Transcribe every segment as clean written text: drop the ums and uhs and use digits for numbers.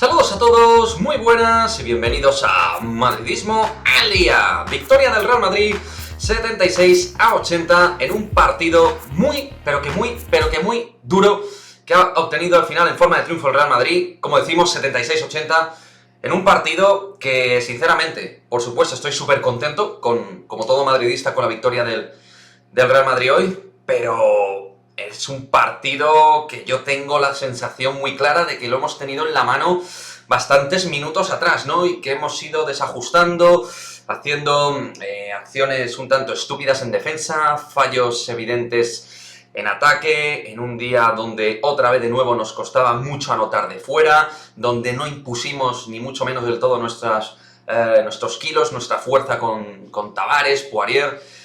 Saludos a todos, muy buenas y bienvenidos a Madridismo al Día. Victoria del Real Madrid 76-80 en un partido muy duro que ha obtenido al final en forma de triunfo el Real Madrid. Como decimos, 76-80 en un partido que sinceramente, por supuesto, estoy súper contento como todo madridista con la victoria del Real Madrid hoy, pero es un partido que yo tengo la sensación muy clara de que lo hemos tenido en la mano bastantes minutos atrás, ¿no? Y que hemos ido desajustando, haciendo acciones un tanto estúpidas en defensa, fallos evidentes en ataque, en un día donde otra vez de nuevo nos costaba mucho anotar de fuera, donde no impusimos ni mucho menos del todo nuestros kilos, nuestra fuerza con Tavares, Poirier.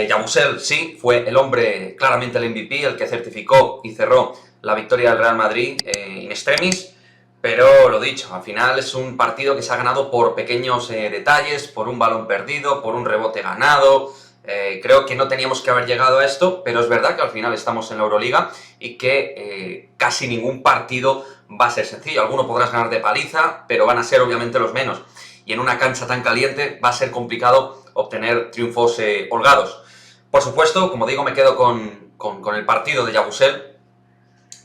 Yabusel, sí, fue el hombre, claramente el MVP, el que certificó y cerró la victoria del Real Madrid in extremis, pero lo dicho, al final es un partido que se ha ganado por pequeños detalles, por un balón perdido, por un rebote ganado. Creo que no teníamos que haber llegado a esto, pero es verdad que al final estamos en la Euroliga y que casi ningún partido va a ser sencillo. Alguno podrás ganar de paliza, pero van a ser obviamente los menos. Y en una cancha tan caliente va a ser complicado obtener triunfos holgados. Por supuesto, como digo, me quedo con el partido de Yabusel,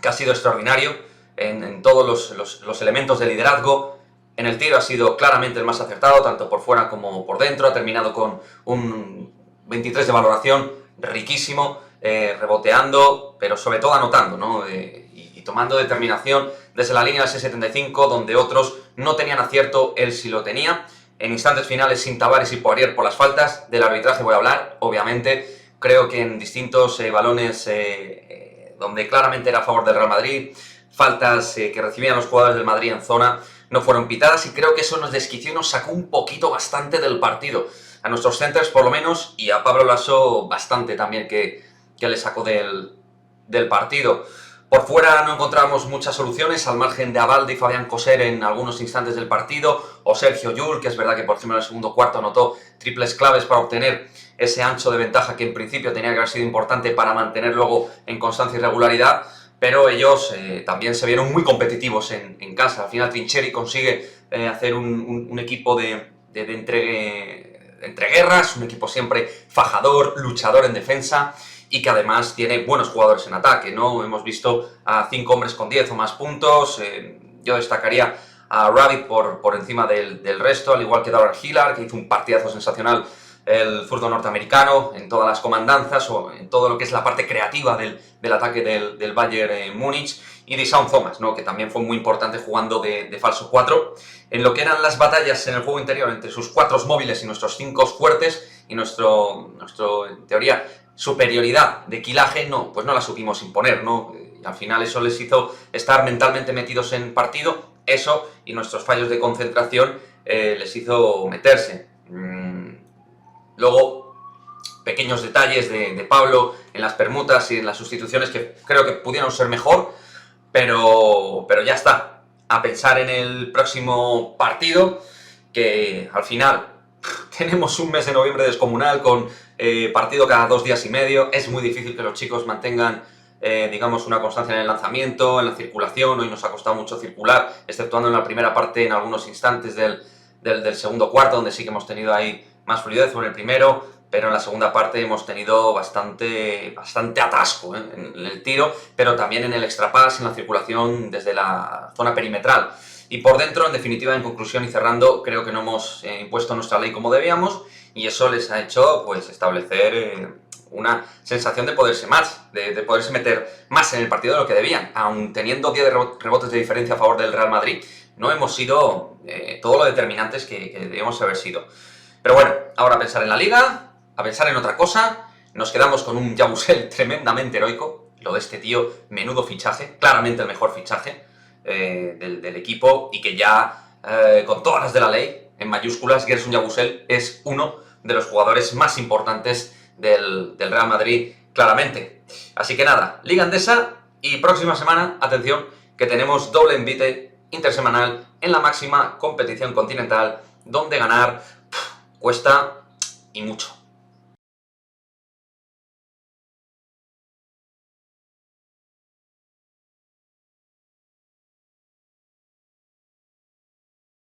que ha sido extraordinario en todos los elementos de liderazgo. En el tiro ha sido claramente el más acertado, tanto por fuera como por dentro. Ha terminado con un 23 de valoración riquísimo, reboteando, pero sobre todo anotando, ¿no? Y tomando determinación desde la línea del 6.75, donde otros no tenían acierto, él sí lo tenía. En instantes finales sin Tavares y Poirier por las faltas. Del arbitraje voy a hablar, obviamente. Creo que en distintos balones donde claramente era a favor del Real Madrid, faltas que recibían los jugadores del Madrid en zona no fueron pitadas, y creo que eso nos desquició y nos sacó un poquito bastante del partido. A nuestros centers por lo menos, y a Pablo Laso bastante también, que le sacó del partido. Por fuera no encontramos muchas soluciones, al margen de Abalde y Fabián Coser en algunos instantes del partido, o Sergio Llull, que es verdad que por ejemplo en el segundo cuarto anotó triples claves para obtener ese ancho de ventaja que en principio tenía que haber sido importante para mantener luego en constancia y regularidad, pero ellos también se vieron muy competitivos en casa. Al final Trincheri consigue hacer un equipo de entreguerras, un equipo siempre fajador, luchador en defensa, y que además tiene buenos jugadores en ataque, ¿no? Hemos visto a 5 hombres con 10 o más puntos. Yo destacaría a Rabbit por encima del resto, al igual que Darren Hillar, que hizo un partidazo sensacional, el zurdo norteamericano, en todas las comandanzas o en todo lo que es la parte creativa del ataque del Bayern Múnich, y De'Zhaun Thomas, ¿no? Que también fue muy importante jugando de falso 4. En lo que eran las batallas en el juego interior entre sus 4 móviles y nuestros 5 fuertes, y nuestro en teoría, superioridad de quilaje, pues no la supimos imponer, ¿no? Y al final eso les hizo estar mentalmente metidos en partido, eso y nuestros fallos de concentración les hizo meterse. Luego, pequeños detalles de Pablo en las permutas y en las sustituciones que creo que pudieron ser mejor, pero ya está. A pensar en el próximo partido, que al final tenemos un mes de noviembre descomunal con partido cada 2 días y medio. Es muy difícil que los chicos mantengan, digamos, una constancia en el lanzamiento, en la circulación. Hoy nos ha costado mucho circular, exceptuando en la primera parte, en algunos instantes del segundo cuarto, donde sí que hemos tenido ahí más fluidez en el primero, pero en la segunda parte hemos tenido bastante atasco en el tiro, pero también en el extra pass, en la circulación desde la zona perimetral. Y por dentro, en definitiva, en conclusión y cerrando, creo que no hemos impuesto nuestra ley como debíamos, y eso les ha hecho pues establecer una sensación de poderse de poderse meter más en el partido de lo que debían. Aun teniendo 10 rebotes de diferencia a favor del Real Madrid, no hemos sido todo lo determinantes que debíamos haber sido. Pero bueno, ahora a pensar en la Liga, a pensar en otra cosa. Nos quedamos con un Yabusel tremendamente heroico. Lo de este tío, menudo fichaje, claramente el mejor fichaje del equipo, y que ya, con todas las de la ley, en mayúsculas, Gerson Yabusel es uno de los jugadores más importantes del Real Madrid, claramente. Así que nada, Liga Endesa, y próxima semana, atención, que tenemos doble envite intersemanal en la máxima competición continental, donde ganar cuesta y mucho.